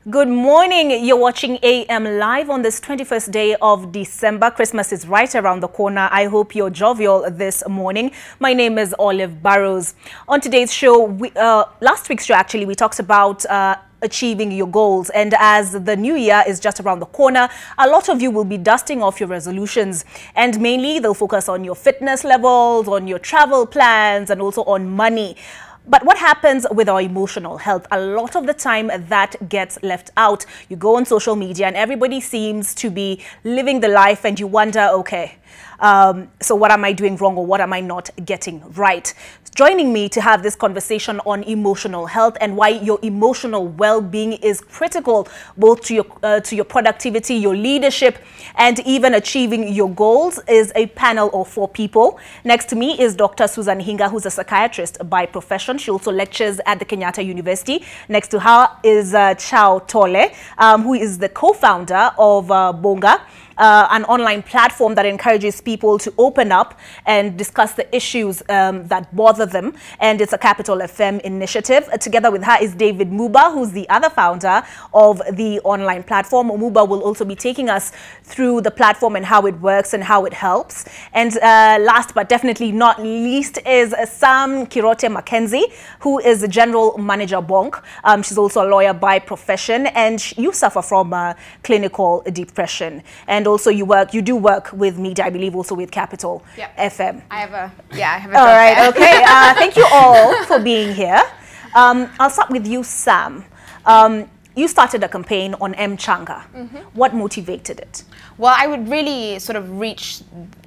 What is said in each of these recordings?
Good morning. You're watching AM Live on this 21st day of December. Christmas is right around the corner. I hope you're jovial this morning. My name is Olive Burrows. On today's show, last week's show actually, we talked about achieving your goals, and as the new year is just around the corner, a lot of you will be dusting off your resolutions, and mainly they'll focus on your fitness levels, on your travel plans, and also on money. But what happens with our emotional health? A lot of the time that gets left out. You go on social media and everybody seems to be living the life, and you wonder, okay, so what am I doing wrong, or what am I not getting right? Joining me to have this conversation on emotional health and why your emotional well-being is critical both to your productivity, your leadership, and even achieving your goals is a panel of 4 people. Next to me is Dr. Susan Hinga, who's a psychiatrist by profession. She also lectures at the Kenyatta University. Next to her is Chao Tolle, who is the co-founder of Bunga, an online platform that encourages people to open up and discuss the issues that bother them, and it's a Capital FM initiative. Together with her is David Muga, who's the other founder of the online platform. Muga will also be taking us through the platform and how it works and how it helps. And last but definitely not least is Sam McKenzie, who is the general manager Bonk. She's also a lawyer by profession, and you suffer from clinical depression. And also you do work with media, I believe, also with Capital FM. I have a job. All right, okay. Thank you all for being here. I'll start with you, Sam. You started a campaign on Mchanga. What motivated it? Well, I would really sort of reach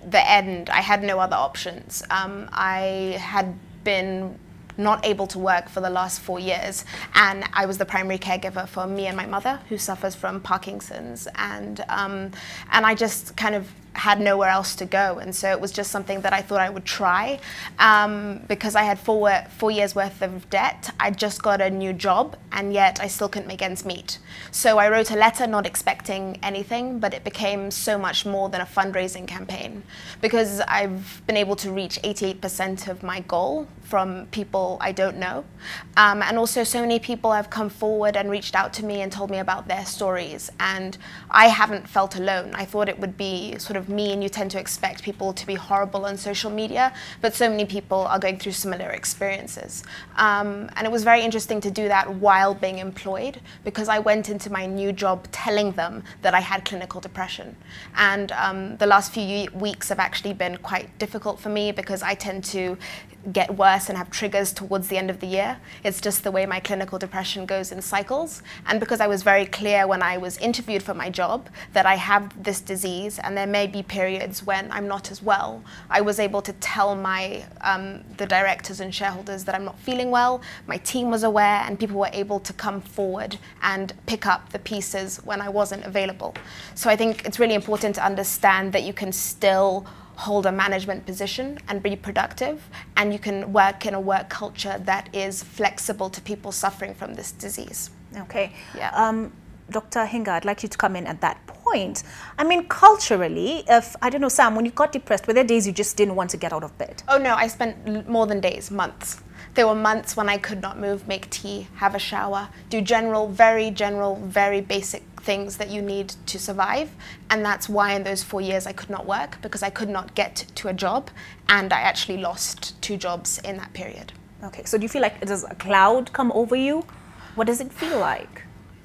the end. I had no other options. I had been not able to work for the last 4 years, and I was the primary caregiver for me and my mother, who suffers from Parkinson's, and I just kind of had nowhere else to go, and so it was just something that I thought I would try, because I had 4 years worth of debt. I just got a new job, and yet I still couldn't make ends meet. So I wrote a letter not expecting anything, but it became so much more than a fundraising campaign, because I've been able to reach 88% of my goal from people I don't know, and also so many people have come forward and reached out to me and told me about their stories, and I haven't felt alone. I thought it would be sort of me, and you tend to expect people to be horrible on social media, but so many people are going through similar experiences. And it was very interesting to do that while being employed, because I went into my new job telling them that I had clinical depression. And the last few weeks have actually been quite difficult for me, because I tend to get worse and have triggers towards the end of the year. It's just the way my clinical depression goes in cycles. And because I was very clear when I was interviewed for my job that I have this disease and there may be periods when I'm not as well, I was able to tell my the directors and shareholders that I'm not feeling well. My team was aware, and people were able to come forward and pick up the pieces when I wasn't available. So I think it's really important to understand that you can still hold a management position and be productive, and you can work in a work culture that is flexible to people suffering from this disease. Okay. Yeah. Dr. Hinga, I'd like you to come in at that point. I mean, culturally, I don't know, Sam, when you got depressed, were there days you just didn't want to get out of bed? Oh no, I spent more than days, months. There were months when I could not move, make tea, have a shower, do very basic things that you need to survive. And that's why in those 4 years I could not work, because I could not get to a job, and I actually lost 2 jobs in that period. Okay, so do you feel like does a cloud come over you? What does it feel like?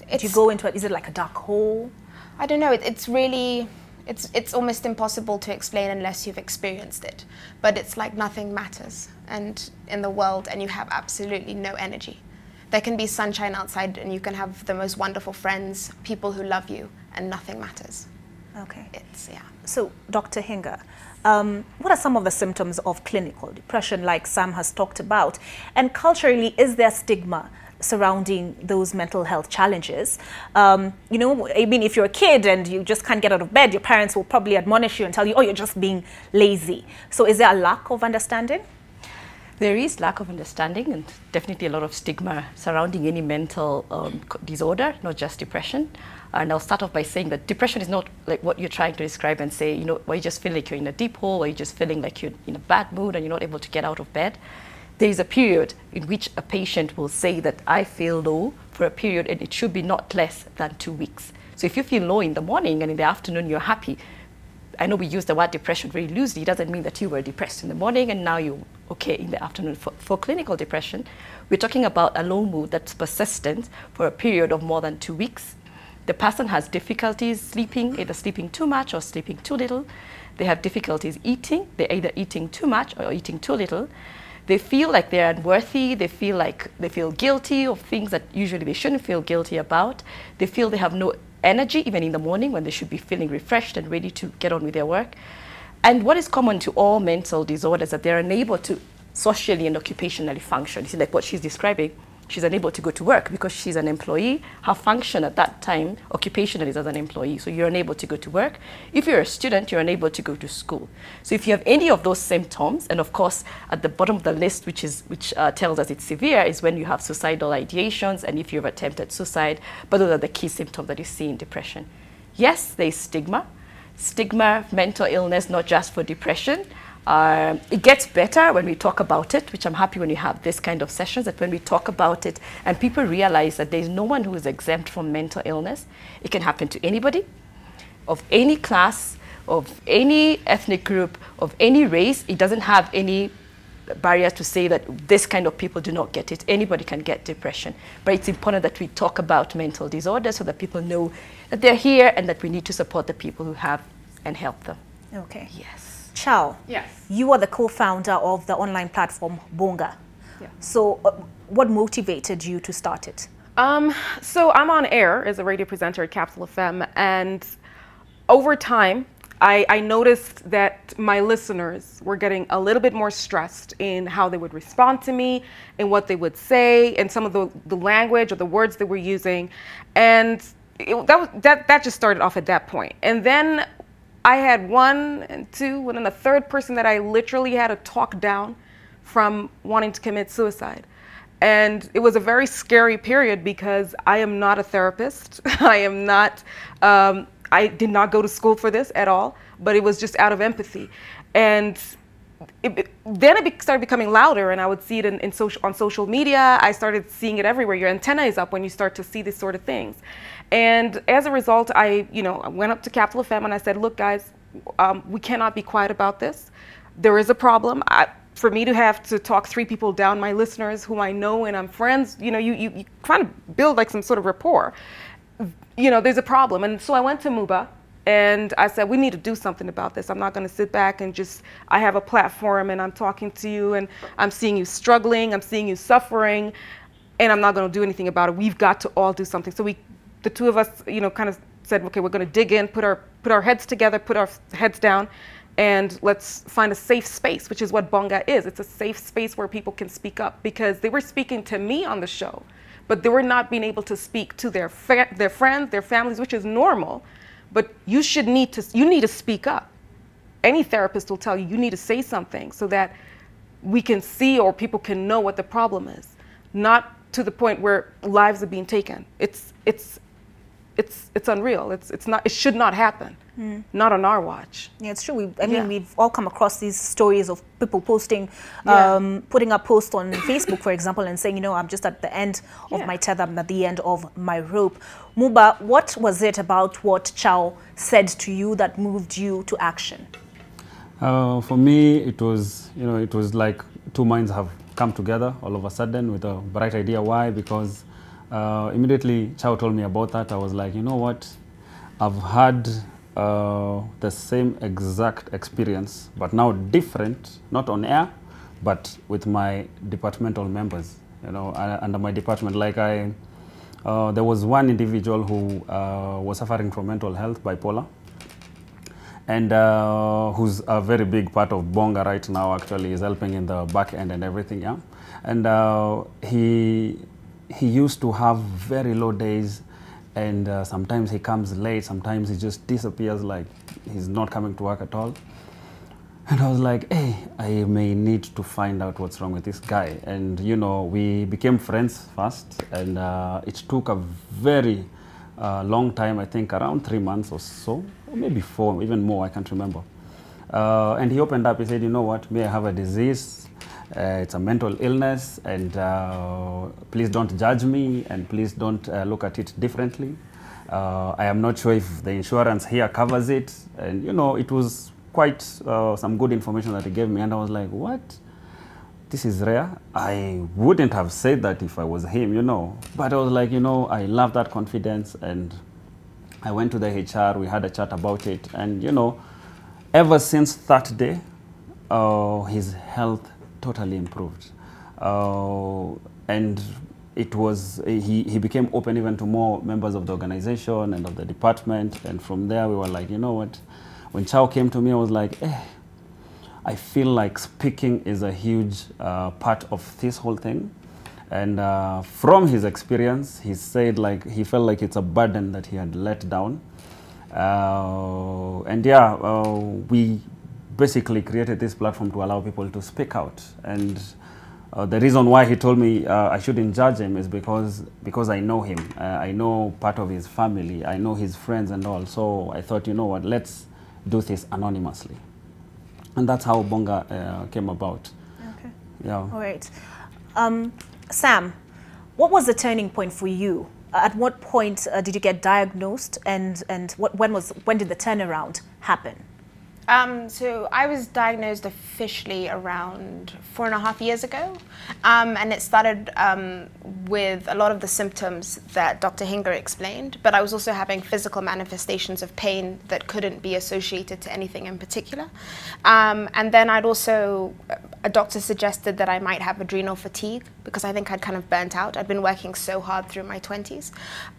Did you go into it? Is it like a dark hole? I don't know. It's really, it's almost impossible to explain unless you've experienced it. But it's like nothing matters and in the world, and you have absolutely no energy. There can be sunshine outside, and you can have the most wonderful friends, people who love you, and nothing matters. Okay. Yeah. So, Dr. Hinga, what are some of the symptoms of clinical depression, like Sam has talked about? And culturally, is there stigma surrounding those mental health challenges? You know, I mean, if you're a kid and you just can't get out of bed, your parents will probably admonish you and tell you, oh, you're just being lazy. So is there a lack of understanding? There is lack of understanding, and definitely a lot of stigma surrounding any mental disorder, not just depression. And I'll start off by saying that depression is not like what you're trying to describe and say, you know, where you just feel like you're in a deep hole, or you're just feeling like you're in a bad mood and you're not able to get out of bed. there is a period in which a patient will say that I feel low for a period, and it should be not less than 2 weeks. So if you feel low in the morning and in the afternoon you're happy, I know we use the word depression very loosely. It doesn't mean that you were depressed in the morning and now you're okay in the afternoon. For clinical depression, we're talking about a low mood that's persistent for a period of more than 2 weeks. The person has difficulties sleeping, either sleeping too much or sleeping too little. They have difficulties eating. They're either eating too much or eating too little. They feel like they're unworthy. They feel guilty of things that usually they shouldn't feel guilty about. They feel they have no energy even in the morning when they should be feeling refreshed and ready to get on with their work. And what is common to all mental disorders is that they're unable to socially and occupationally function. You see, like what she's describing, she's unable to go to work because she's an employee. Her function at that time occupationally is as an employee, so you're unable to go to work. If you're a student, you're unable to go to school. So if you have any of those symptoms, and of course at the bottom of the list, which tells us it's severe, is when you have suicidal ideations and if you've attempted suicide. But those are the key symptoms that you see in depression. Yes, there's stigma. Stigma, mental illness, not just for depression. It gets better when we talk about it, which I'm happy when you have this kind of sessions, that when we talk about it and people realize that there's no one who is exempt from mental illness. It can happen to anybody, of any class, of any ethnic group, of any race. It doesn't have any barrier to say that this kind of people do not get it. Anybody can get depression. But it's important that we talk about mental disorders so that people know that they're here and that we need to support the people who have and help them. Okay. Yes. Chao, yes, you are the co-founder of the online platform Bunga. Yeah. So what motivated you to start it? So I'm on air as a radio presenter at Capital FM, and over time I noticed that my listeners were getting a little bit more stressed in how they would respond to me and what they would say and some of the language or the words they were using, and that just started off at that point. And then I had one and two, and then a third person that I literally had to talk down from wanting to commit suicide. And it was a very scary period because I am not a therapist. I did not go to school for this at all, but it was just out of empathy. And then it started becoming louder, and I would see it on social media. I started seeing it everywhere. Your antenna is up when you start to see these sort of things. And as a result, I went up to Capital FM and I said, look, guys, we cannot be quiet about this. There is a problem. For me to have to talk 3 people down, my listeners who I know and I'm friends, you kind of build like some sort of rapport. There's a problem. And so I went to Muga and I said, we need to do something about this. I'm not going to sit back and I have a platform and I'm talking to you and I'm seeing you struggling, I'm seeing you suffering, and I'm not going to do anything about it. We've got to all do something. So the two of us, kind of said, okay, we're going to dig in, put our heads together, put our heads down, and let's find a safe space, which is what Bunga is. It's a safe space where people can speak up, because they were speaking to me on the show, but they were not being able to speak to their friends, their families, which is normal. But you need to speak up. Any therapist will tell you, you need to say something so that we can see or people can know what the problem is. Not to the point where lives are being taken. It's unreal. It should not happen. Not on our watch. Yeah, it's true. I mean, we've all come across these stories of people posting, putting up posts on Facebook, for example, and saying, I'm just at the end of my tether, I'm at the end of my rope. Muba, what was it about what Chao said to you that moved you to action? For me, it was like 2 minds have come together all of a sudden with a bright idea. Why? Because immediately Chao told me about that. I was like, you know what? I've had the same exact experience, but now different, not on air, but with my departmental members, under my department. Like there was one individual who was suffering from mental health, bipolar, and who's a very big part of Bunga right now. Actually, is helping in the back end and everything, and he used to have very low days, and sometimes he comes late, sometimes he just disappears, like he's not coming to work at all. And I was like, hey, I may need to find out what's wrong with this guy. And we became friends fast, and it took a very long time, I think around 3 months or so, or maybe 4, even more, I can't remember. And he opened up, he said, you know what, may I have a disease? It's a mental illness, and please don't judge me, and please don't look at it differently. I am not sure if the insurance here covers it, and you know, it was quite some good information that he gave me, and I was like, what? This is rare. I wouldn't have said that if I was him, you know, but I was like, you know, I love that confidence, and I went to the HR, we had a chat about it, and you know, ever since that day, his health totally improved. And it was, he became open even to more members of the organization and of the department, and from there we were like, you know what, when Chao came to me, I was like, I feel like speaking is a huge part of this whole thing. And from his experience, he said like he felt like it's a burden that he had let down. And yeah, we basically created this platform to allow people to speak out. And the reason why he told me I shouldn't judge him is because I know him. I know part of his family. I know his friends and all. So I thought, you know what, let's do this anonymously. And that's how Bunga came about. Okay. Yeah. All right. Sam, what was the turning point for you? At what point did you get diagnosed, and when did the turnaround happen? So I was diagnosed officially around 4.5 years ago, and it started with a lot of the symptoms that Dr. Hinga explained, but I was also having physical manifestations of pain that couldn't be associated to anything in particular. And then a doctor suggested that I might have adrenal fatigue because I think I'd kind of burnt out. I'd been working so hard through my 20s.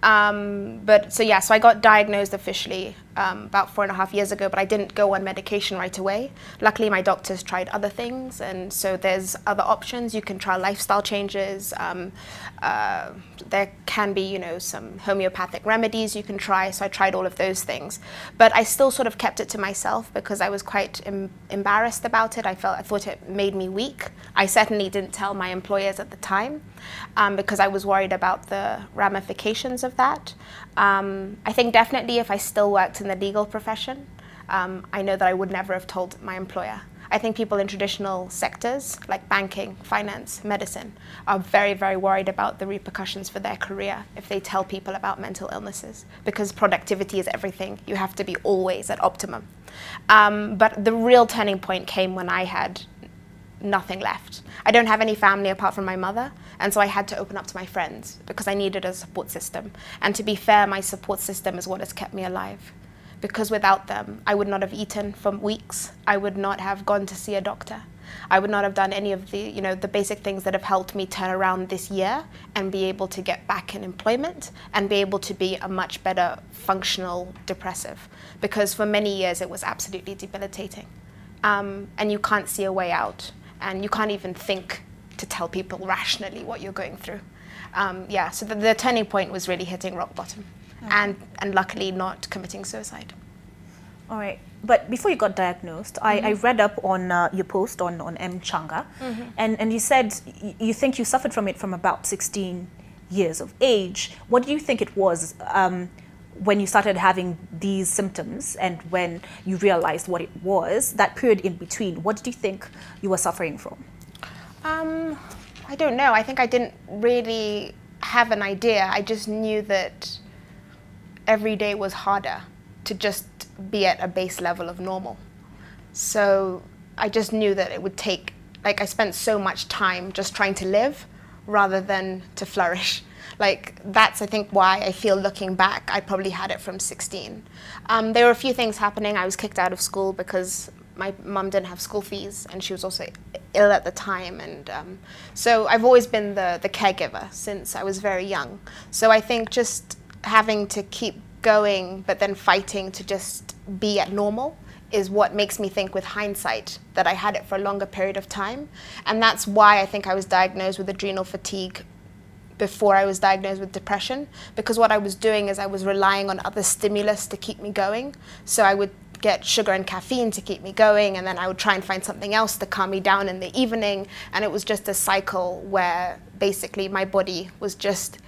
So I got diagnosed officially about 4.5 years ago, but I didn't go on medication right away. Luckily, my doctors tried other things, and so there's other options. You can try lifestyle changes. There can be, you know, some homeopathic remedies you can try. So I tried all of those things, but I still sort of kept it to myself because I was quite embarrassed about it. I thought it made me weak. I certainly didn't tell my employers at the time because I was worried about the ramifications of that. I think definitely if I still worked in the legal profession, I know that I would never have told my employer. I think people in traditional sectors like banking, finance, medicine are very, very worried about the repercussions for their career if they tell people about mental illnesses, because productivity is everything. You have to be always at optimum. But the real turning point came when I had nothing left. I don't have any family apart from my mother, and so I had to open up to my friends because I needed a support system. And to be fair, my support system is what has kept me alive. Because without them, I would not have eaten for weeks. I would not have gone to see a doctor. I would not have done any of the, you know, the basic things that have helped me turn around this year and be able to get back in employment and be able to be a much better functional depressive. Because for many years, it was absolutely debilitating. And you can't see a way out. And you can't even think to tell people rationally what you're going through. So the turning point was really hitting rock bottom. Okay. And luckily not committing suicide. All right, but before you got diagnosed, I read up on your post on Changa, and you said you think you suffered from it from about 16 years of age. What do you think it was when you started having these symptoms and when you realized what it was, that period in between? What did you think you were suffering from? I don't know. I think I didn't really have an idea. I just knew that every day was harder to just be at a base level of normal. So I just knew that it would take, like I spent so much time just trying to live rather than to flourish. Like that's, I think, why I feel looking back, I probably had it from 16. There were a few things happening. I was kicked out of school because my mum didn't have school fees and she was also ill at the time. And so I've always been the caregiver since I was very young. So I think just having to keep going, but then fighting to just be at normal is what makes me think with hindsight that I had it for a longer period of time. And that's why I think I was diagnosed with adrenal fatigue before I was diagnosed with depression, because what I was doing is I was relying on other stimulus to keep me going. So I would get sugar and caffeine to keep me going, and then I would try and find something else to calm me down in the evening. And it was just a cycle where basically my body was just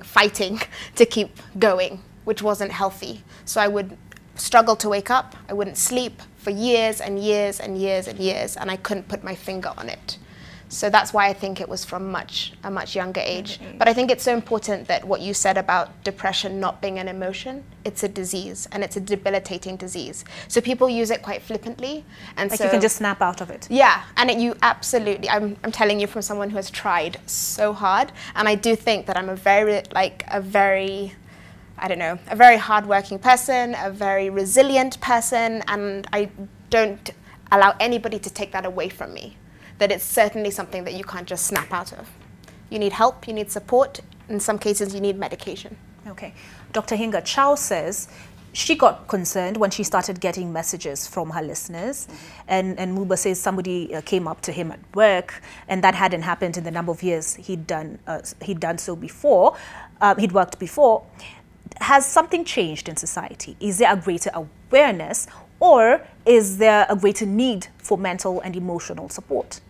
fighting to keep going, which wasn't healthy. So I would struggle to wake up. I wouldn't sleep for years and years and years and years, and I couldn't put my finger on it. So that's why I think it was from a much younger age. But I think it's so important that what you said about depression not being an emotion, it's a disease, and it's a debilitating disease. So people use it quite flippantly. And like so you can just snap out of it. Yeah, and you absolutely, I'm telling you from someone who has tried so hard, and I do think that I'm a very hardworking person, a very resilient person, and I don't allow anybody to take that away from me. That it's certainly something that you can't just snap out of. You need help, you need support, in some cases you need medication. Okay. Dr. Hinga, Chao says she got concerned when she started getting messages from her listeners, and Muba says somebody came up to him at work, and that hadn't happened in the number of years he'd done so before, he'd worked before. Has something changed in society? Is there a greater awareness, or is there a greater need for mental and emotional support?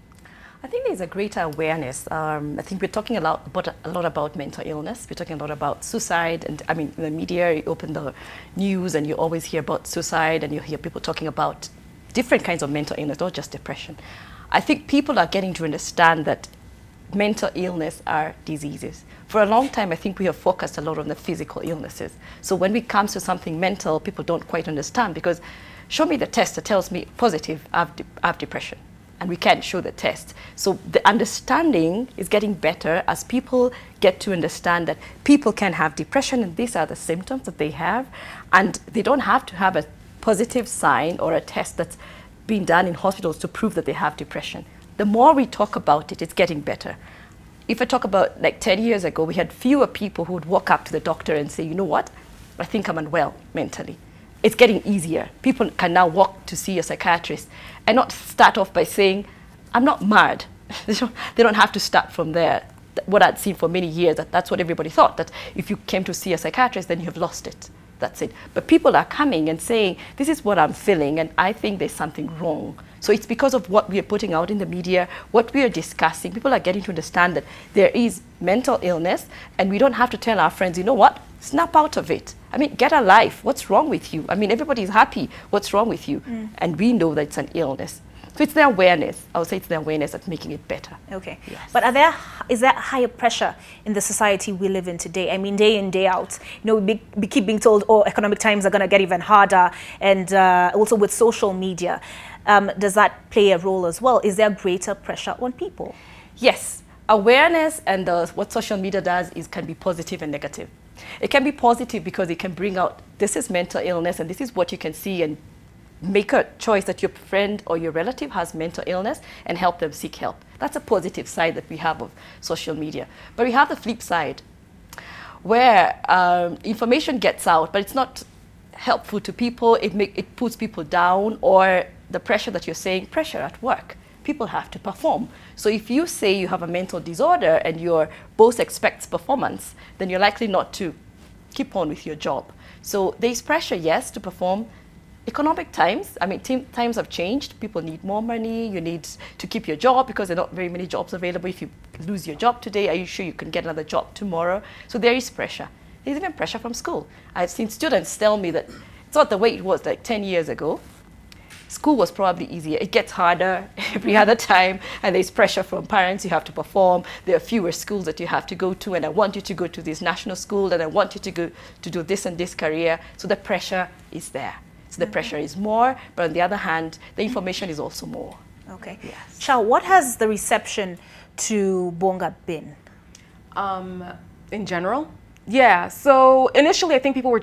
I think there's a greater awareness. I think we're talking a lot about mental illness. We're talking a lot about suicide. And I mean, in the media, you open the news and you always hear about suicide, and you hear people talking about different kinds of mental illness, not just depression. I think people are getting to understand that mental illness are diseases. For a long time, I think we have focused a lot on the physical illnesses. So when it comes to something mental, people don't quite understand, because show me the test that tells me positive, I have depression. And we can't show the test. So the understanding is getting better as people get to understand that people can have depression, and these are the symptoms that they have, and they don't have to have a positive sign or a test that's been done in hospitals to prove that they have depression. The more we talk about it, it's getting better. If I talk about like 10 years ago, we had fewer people who would walk up to the doctor and say, you know what, I think I'm unwell mentally. It's getting easier. People can now walk to see a psychiatrist and not start off by saying, I'm not mad. They don't have to start from there. What I'd seen for many years, that's what everybody thought, that if you came to see a psychiatrist, then you have lost it. That's it. But people are coming and saying, this is what I'm feeling, and I think there's something wrong. So it's because of what we are putting out in the media, what we are discussing. People are getting to understand that there is mental illness, and we don't have to tell our friends, you know what, snap out of it. I mean, get a life. What's wrong with you? I mean, everybody's happy. What's wrong with you? And we know that it's an illness. So it's the awareness. I would say it's the awareness that's making it better. Okay. Yes. But is there higher pressure in the society we live in today? I mean, day in, day out, you know, we keep being told, oh, economic times are going to get even harder. And also with social media, does that play a role as well? Is there greater pressure on people? Yes. Awareness and what social media does is can be positive and negative. It can be positive because it can bring out, this is mental illness and this is what you can see, and make a choice that your friend or your relative has mental illness and help them seek help. That's a positive side that we have of social media. But we have the flip side where information gets out, but it's not helpful to people. It puts people down, or the pressure that you're saying, pressure at work. People have to perform. So if you say you have a mental disorder and your boss expects performance, then you're likely not to keep on with your job. So there's pressure, yes, to perform. Economic times, I mean, times have changed. People need more money. You need to keep your job because there are not very many jobs available. If you lose your job today, are you sure you can get another job tomorrow? So there is pressure. There's even pressure from school. I've seen students tell me that it's not the way it was like 10 years ago. School was probably easier. It gets harder every other time, and there's pressure from parents. You have to perform. There are fewer schools that you have to go to, and I want you to go to this national school, and I want you to go to do this and this career. So the pressure is there. So the pressure is more, but on the other hand, the information is also more. Okay. Yes. Chao, what has the reception to Bunga been? In general? Yeah, so initially I think people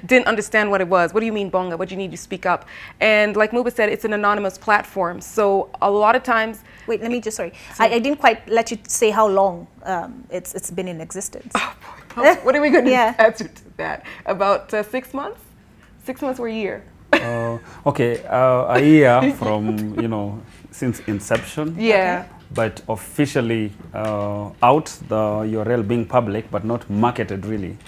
didn't understand what it was. What do you mean Bunga? What do you need to speak up? And like Muba said, it's an anonymous platform. So a lot of times... Wait, let me just, sorry. I didn't quite let you say how long it's been in existence. Oh, boy. What are we going to answer to that? About 6 months? 6 months or a year? Okay, a year from, you know, since inception. Yeah. Okay. But officially out, the URL being public, but not marketed really,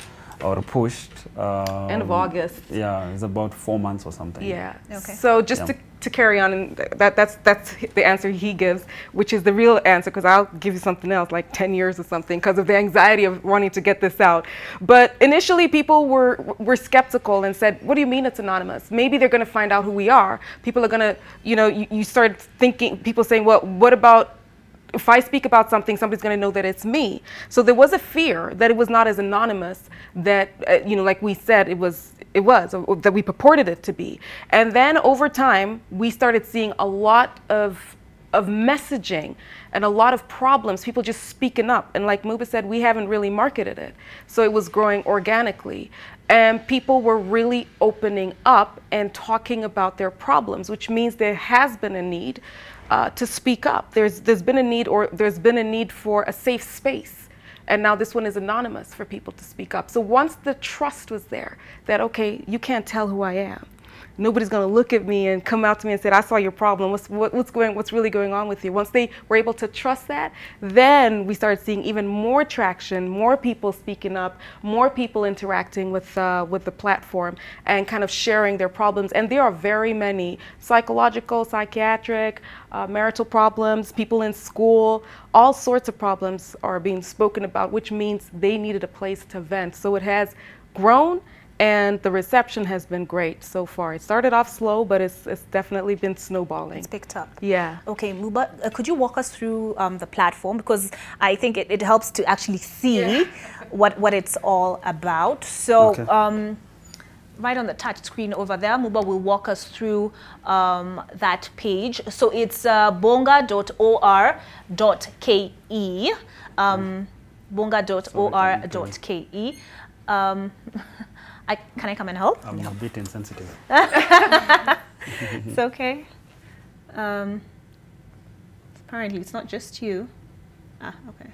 or pushed. End of August. Yeah, it's about 4 months or something. Yeah. Okay. So just to carry on, and that's the answer he gives, which is the real answer, because I'll give you something else, like 10 years or something, because of the anxiety of wanting to get this out. But initially, people were skeptical and said, "What do you mean it's anonymous? Maybe they're going to find out who we are. People are going to, you know, you start thinking, people saying, well, what about if I speak about something, somebody's going to know that it's me. So there was a fear that it was not as anonymous that, you know, like we said, it was, or that we purported it to be. And then over time, we started seeing a lot of messaging and a lot of problems, people just speaking up. And like Muba said, we haven't really marketed it. So it was growing organically. And people were really opening up and talking about their problems, which means there has been a need to speak up. There's been a need, or there's been a need for a safe space. And now this one is anonymous for people to speak up. So once the trust was there that, okay, you can't tell who I am. Nobody's going to look at me and come out to me and say, I saw your problem. What's really going on with you? Once they were able to trust that, then we started seeing even more traction, more people speaking up, more people interacting with the platform and kind of sharing their problems. And there are very many psychological, psychiatric, marital problems, people in school, all sorts of problems are being spoken about, which means they needed a place to vent. So it has grown. And the reception has been great so far. It started off slow, but it's definitely been snowballing. It's picked up. Yeah. Okay, Muba, could you walk us through the platform? Because I think it helps to actually see what it's all about. So right on the touch screen over there, Muba will walk us through that page. So it's bunga.or.ke. Bunga.or.ke. Can I come and help? I'm a bit insensitive. It's okay. Apparently, it's not just you. Ah, okay.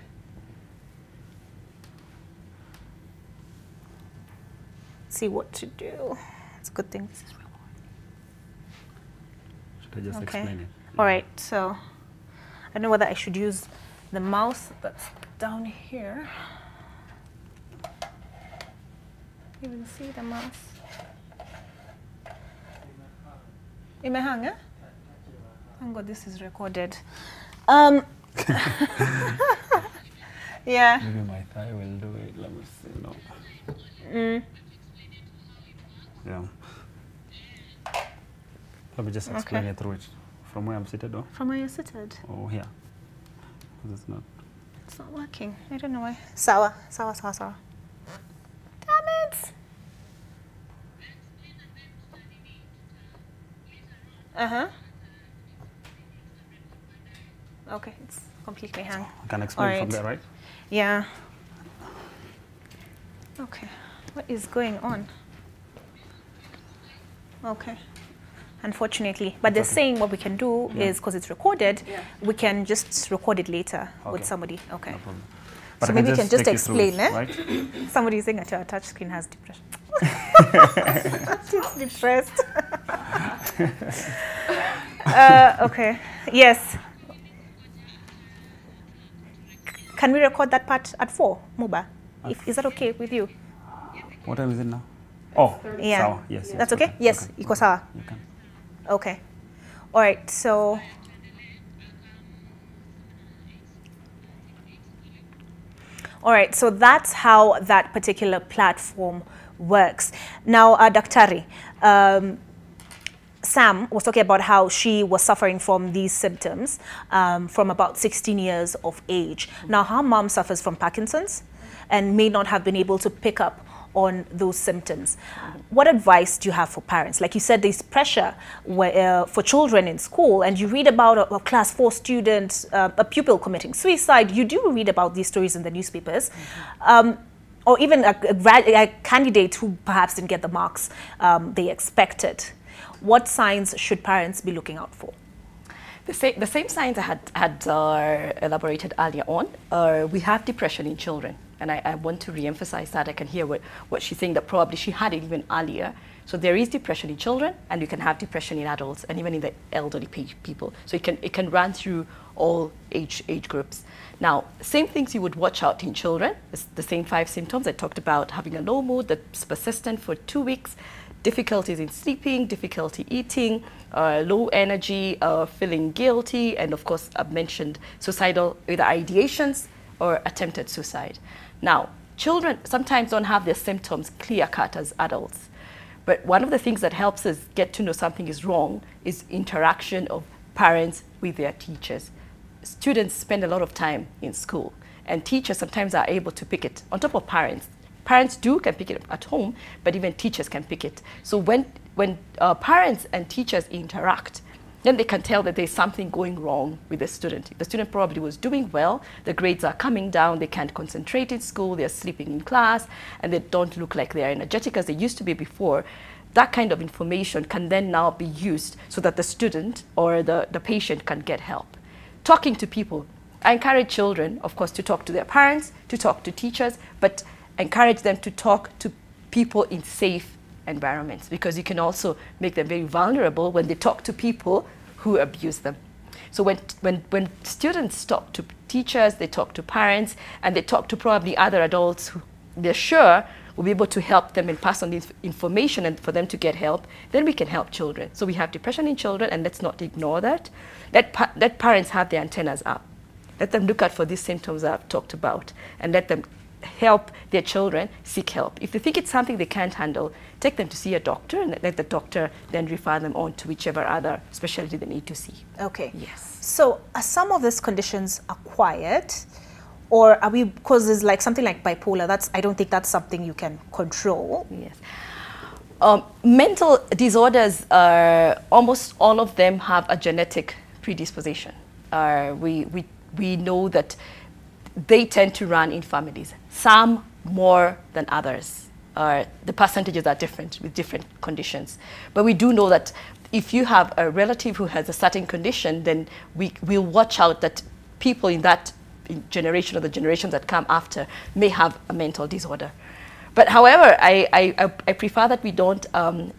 See what to do. It's a good thing. This is real. Should I just explain it? All right. So, I don't know whether I should use the mouse that's down here. You can see the mouse. In my hanger? Thank God this is recorded. Yeah. Maybe my thigh will do it. Let me see. No. Yeah. Let me just explain it through it. From where I'm seated, or? From where you're seated? Oh, here. It's not. It's not working. I don't know why. Sawa. Damn it! Okay, it's completely hung. I can explain from there, right? Yeah. Okay. What is going on? Okay. Unfortunately. But they're saying what we can do is, because it's recorded, we can just record it later with somebody. Okay. No problem. So maybe you can just explain, right? Somebody saying that your touch screen has depression. She's depressed. Okay. Yes. Can we record that part at 4, Muba? Is that okay with you? What time is it now? Oh, yeah. Sawa. Yes. That's okay? Yes. Okay. Iko sawa. You can. Okay. All right. So. All right, so that's how that particular platform works. Now, Daktari, Sam was talking about how she was suffering from these symptoms from about 16 years of age. Now, her mom suffers from Parkinson's and may not have been able to pick up on those symptoms. What advice do you have for parents? Like you said, there's pressure for children in school, and you read about a class 4 student, a pupil committing suicide. You do read about these stories in the newspapers. Or even a candidate who perhaps didn't get the marks they expected. What signs should parents be looking out for? The same signs I had elaborated earlier on. We have depression in children. And I want to re-emphasize that. I can hear what she's saying, that probably she had it even earlier. So there is depression in children, and you can have depression in adults, and even in the elderly people. So it can run through all age groups. Now, same things you would watch out in children. It's the same 5 symptoms. I talked about having a low mood that's persistent for 2 weeks, difficulties in sleeping, difficulty eating, low energy, feeling guilty, and of course, I've mentioned suicidal, either ideations or attempted suicide. Now, children sometimes don't have their symptoms clear-cut as adults. But one of the things that helps us get to know something is wrong is interaction of parents with their teachers. students spend a lot of time in school, and teachers sometimes are able to pick it on top of parents. Parents can pick it at home, but even teachers can pick it. So when parents and teachers interact, then they can tell that there's something going wrong with the student. If the student probably was doing well, the grades are coming down, they can't concentrate in school, they're sleeping in class, and they don't look like they're energetic as they used to be before. That kind of information can then now be used so that the student or the patient can get help. Talking to people. I encourage children, of course, to talk to their parents, to talk to teachers, but encourage them to talk to people in safe environments, because you can also make them very vulnerable when they talk to people who abuse them. So when students talk to teachers, they talk to parents, and they talk to probably other adults who they're sure will be able to help them and pass on this information and for them to get help, then we can help children. So we have depression in children, and let's not ignore that. Let parents have their antennas up. Let them look out for these symptoms I've talked about, and let them help their children seek help. If they think it's something they can't handle, take them to see a doctor, and let the doctor then refer them on to whichever other specialty they need to see. Okay. Yes. So are some of these conditions acquired, or are we, because there's like something like bipolar, I don't think that's something you can control. Yes. Mental disorders, almost all of them have a genetic predisposition. We know that they tend to run in families, some more than others. The percentages are different with different conditions. But we do know that if you have a relative who has a certain condition, then we'll watch out that people in that generation or the generations that come after may have a mental disorder. But however, I prefer that we don't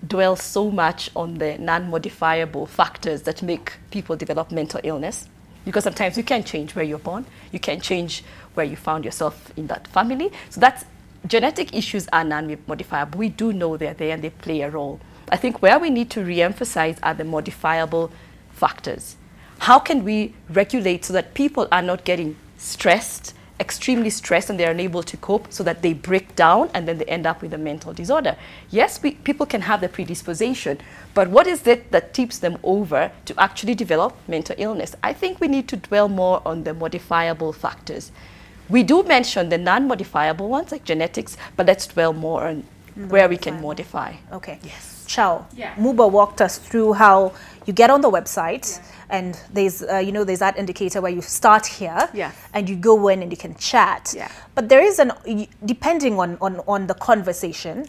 dwell so much on the non-modifiable factors that make people develop mental illness. Because sometimes you can't change where you're born, you can't change where you found yourself in that family. So that's, genetic issues are non-modifiable. We do know they're there and they play a role. I think where we need to re-emphasize are the modifiable factors. How can we regulate so that people are not getting stressed, extremely stressed, and they're unable to cope, so that they break down and then they end up with a mental disorder? Yes, people can have the predisposition, but what is it that tips them over to actually develop mental illness? I think we need to dwell more on the modifiable factors. We do mention the non-modifiable ones like genetics, but let's dwell more on where we can modify. Okay. Yes. Chao, Yeah. Muba walked us through how you get on the website, and there's there's that indicator where you start here, and you go in and you can chat. Yeah. But there is depending on the conversation.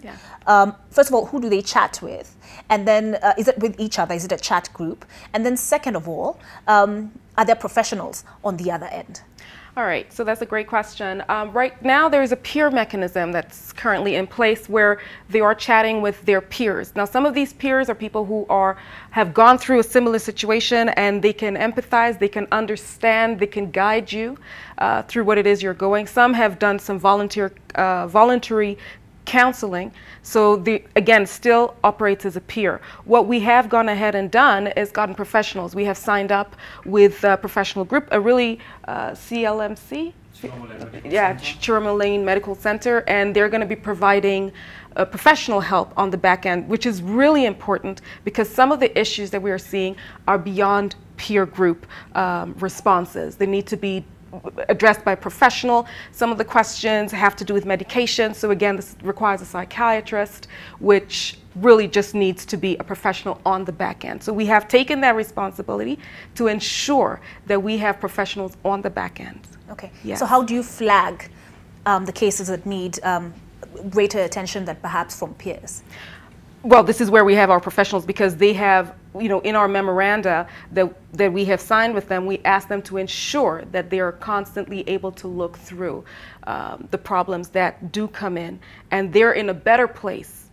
First of all, who do they chat with, and then is it with each other? Is it a chat group? And then second of all, are there professionals on the other end? All right, so that's a great question. Right now, there is a peer mechanism that's currently in place where they are chatting with their peers. Now, some of these peers are people who have gone through a similar situation, and they can empathize, they can understand, they can guide you through what it is you're going. Some have done some voluntary counseling, so again, still operates as a peer. What we have gone ahead and done is gotten professionals. We have signed up with a professional group, a really CLMC, Chiroma Lane Medical Center, and they're going to be providing professional help on the back end, which is really important because some of the issues that we are seeing are beyond peer group responses. They need to be addressed by a professional. Some of the questions have to do with medication. So again, this requires a psychiatrist, which really just needs to be a professional on the back end. So we have taken that responsibility to ensure that we have professionals on the back end. Okay. Yes. So how do you flag the cases that need greater attention than perhaps from peers? Well, this is where we have our professionals, because they have, in our memoranda that we have signed with them, we ask them to ensure that they are constantly able to look through the problems that do come in. And they're in a better place,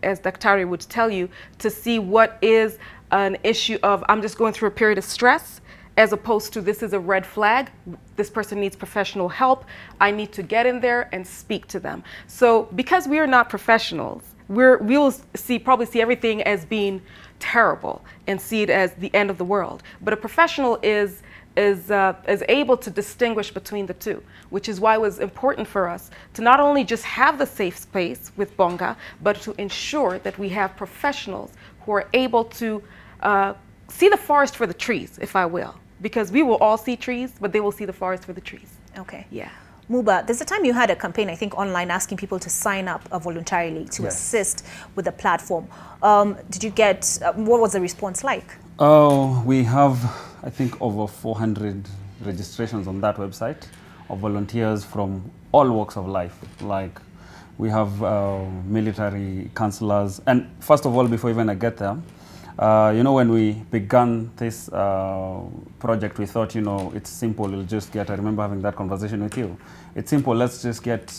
as Dr. would tell you, to see what is an issue of, I'm just going through a period of stress, as opposed to this is a red flag, this person needs professional help, I need to get in there and speak to them. So because we are not professionals, we'll probably see everything as being terrible and see it as the end of the world. But a professional is able to distinguish between the two, which is why it was important for us to not only just have the safe space with Bunga, but to ensure that we have professionals who are able to see the forest for the trees, if I will. because we will all see trees, but they will see the forest for the trees. Okay. Yeah. Muba, there's a time you had a campaign, I think, online asking people to sign up voluntarily to assist with the platform. Did you get, what was the response like? We have, I think, over 400 registrations on that website of volunteers from all walks of life. Like, we have military counselors. And first of all, before even I get there, you know, when we began this project, we thought, you know, it's simple. We'll just get, I remember having that conversation with you. It's simple. Let's just get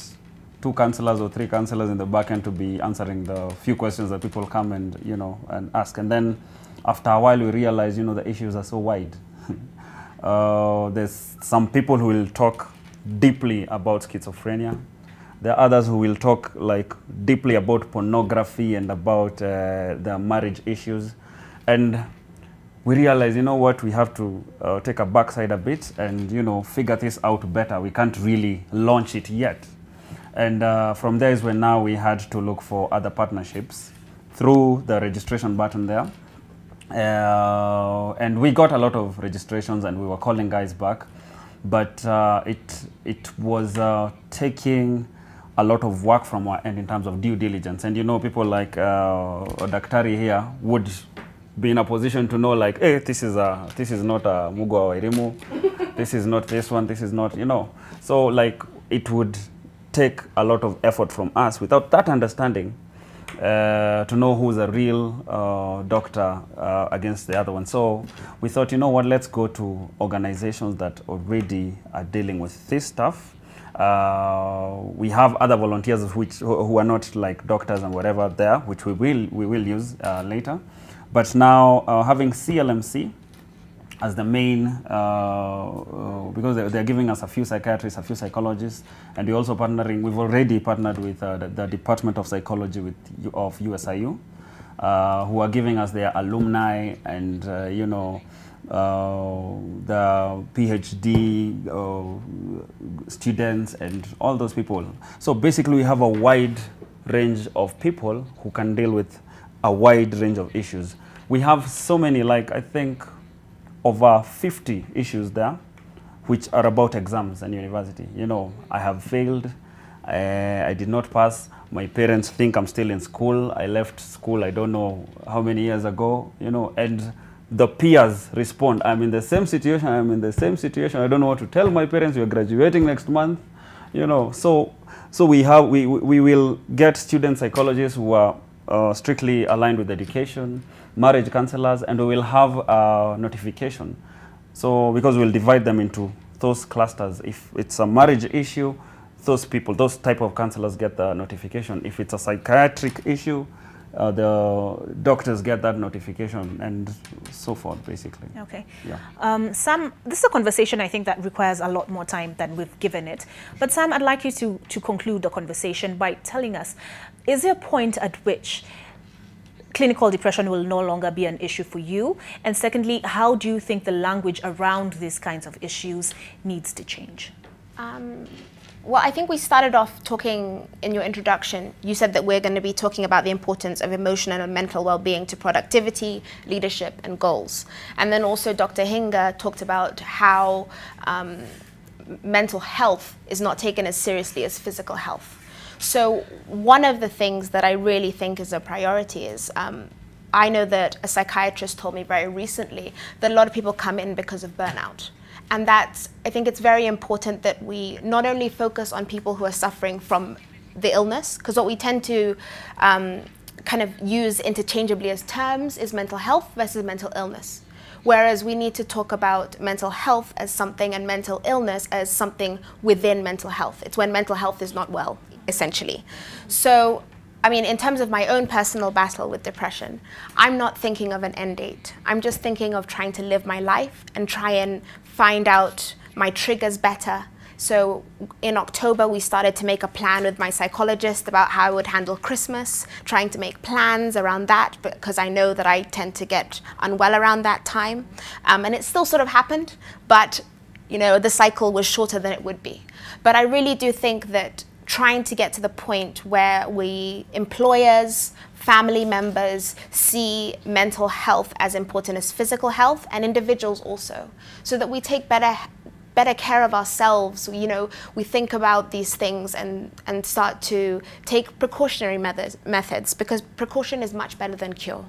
2 counselors or 3 counselors in the back end to be answering the few questions that people come and, you know, and ask. And then after a while, we realized, you know, the issues are so wide. There's some people who will talk deeply about schizophrenia. There are others who will talk like deeply about pornography and about their marriage issues. And we realize, you know what, we have to take a backside a bit and, you know, figure this out better. We can't really launch it yet. And from there is when now we had to look for other partnerships through the registration button there. And we got a lot of registrations and we were calling guys back. But it was taking a lot of work from our end in terms of due diligence. And you know, people like Daktari here would be in a position to know, like, hey, this is not a Muga or Irimu, this is not this one, this is not, you know. So like, it would take a lot of effort from us without that understanding to know who's a real doctor against the other one. So we thought, you know what, let's go to organizations that already are dealing with this stuff. We have other volunteers who are not like doctors and whatever there, which we will use later. But now having CLMC as the main, because they're giving us a few psychiatrists, a few psychologists, and we're also partnering. We've already partnered with the Department of Psychology of USIU, who are giving us their alumni and you know, the PhD students and all those people. So basically we have a wide range of people who can deal with a wide range of issues. We have so many, like I think over 50 issues there, which are about exams and university. You know, I have failed, I did not pass, my parents think I'm still in school, I left school I don't know how many years ago, you know, and the peers respond, I'm in the same situation, I'm in the same situation, I don't know what to tell my parents, we're graduating next month, you know. So we will get student psychologists who are strictly aligned with education, marriage counselors, and we will have a notification. So because we'll divide them into those clusters. If it's a marriage issue, those people, those type of counselors get the notification. If it's a psychiatric issue, the doctors get that notification, and so forth, basically. Okay. Yeah. Sam, this is a conversation I think that requires a lot more time than we've given it. But Sam, I'd like you to conclude the conversation by telling us, is there a point at which clinical depression will no longer be an issue for you? And secondly, how do you think the language around these kinds of issues needs to change? Well, I think we started off talking in your introduction. You said that we're going to be talking about the importance of emotional and mental well-being to productivity, leadership, and goals. And then also Dr. Hinga talked about how mental health is not taken as seriously as physical health. So one of the things that I really think is a priority is, I know that a psychiatrist told me very recently that a lot of people come in because of burnout. And that's, I think it's very important that we not only focus on people who are suffering from the illness, because what we tend to kind of use interchangeably as terms is mental health versus mental illness. Whereas we need to talk about mental health as something and mental illness as something within mental health. It's when mental health is not well, essentially. So, I mean, in terms of my own personal battle with depression, I'm not thinking of an end date. I'm just thinking of trying to live my life and try and find out my triggers better. So in October, we started to make a plan with my psychologist about how I would handle Christmas, trying to make plans around that because I know that I tend to get unwell around that time. And it still sort of happened, but you know, the cycle was shorter than it would be. But I really do think that trying to get to the point where we, employers, family members see mental health as important as physical health, and individuals also, so that we take better care of ourselves. You know, we think about these things and start to take precautionary methods, because precaution is much better than cure.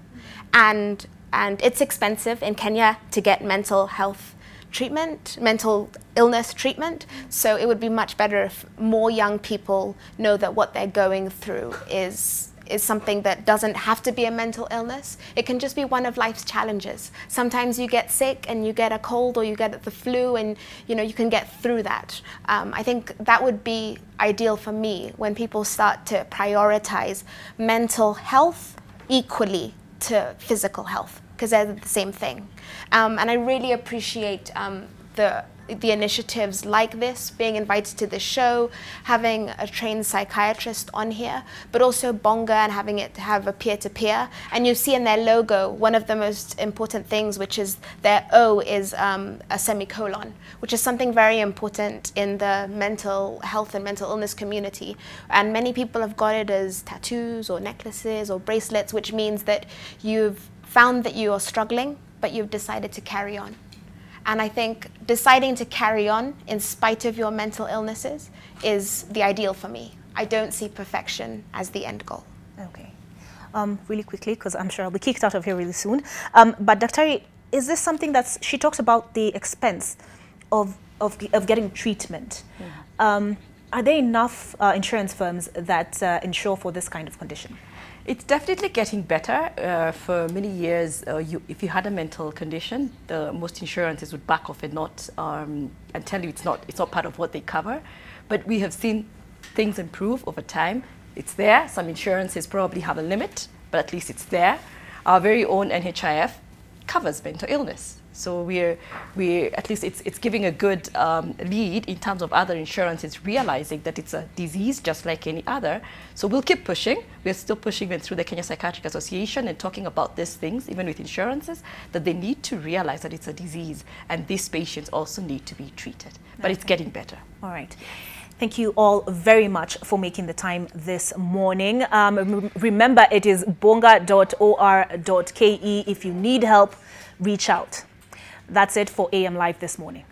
And it's expensive in Kenya to get mental health treatment, mental illness treatment. So it would be much better if more young people know that what they're going through is something that doesn't have to be a mental illness. It can just be one of life's challenges. Sometimes you get sick and you get a cold or you get the flu, and you know, you can get through that. I think that would be ideal for me, when people start to prioritize mental health equally to physical health, because they're the same thing. And I really appreciate the initiatives like this, being invited to the show, having a trained psychiatrist on here, but also Bunga, and having it have a peer-to-peer. And you see in their logo, one of the most important things, which is their O, is a semicolon, which is something very important in the mental health and mental illness community. And many people have got it as tattoos or necklaces or bracelets, which means that you've found that you are struggling, but you've decided to carry on. And I think deciding to carry on in spite of your mental illnesses is the ideal for me. I don't see perfection as the end goal. Okay. Really quickly, because I'm sure I'll be kicked out of here really soon. But Dr. Is this something that's, she talks about the expense of getting treatment. Mm-hmm. Are there enough insurance firms that insure for this kind of condition? It's definitely getting better. For many years, if you had a mental condition, most insurances would back off and not and tell you it's not part of what they cover. But we have seen things improve over time. It's there. Some insurances probably have a limit, but at least it's there. Our very own NHIF covers mental illness. So we're at least it's giving a good lead in terms of other insurances realizing that it's a disease just like any other. So we'll keep pushing. We're still pushing them through the Kenya Psychiatric Association and talking about these things, even with insurances, that they need to realize that it's a disease and these patients also need to be treated. But it's getting better. All right. Thank you all very much for making the time this morning. Remember, it is bunga.or.ke. If you need help, reach out. That's it for AM Live this morning.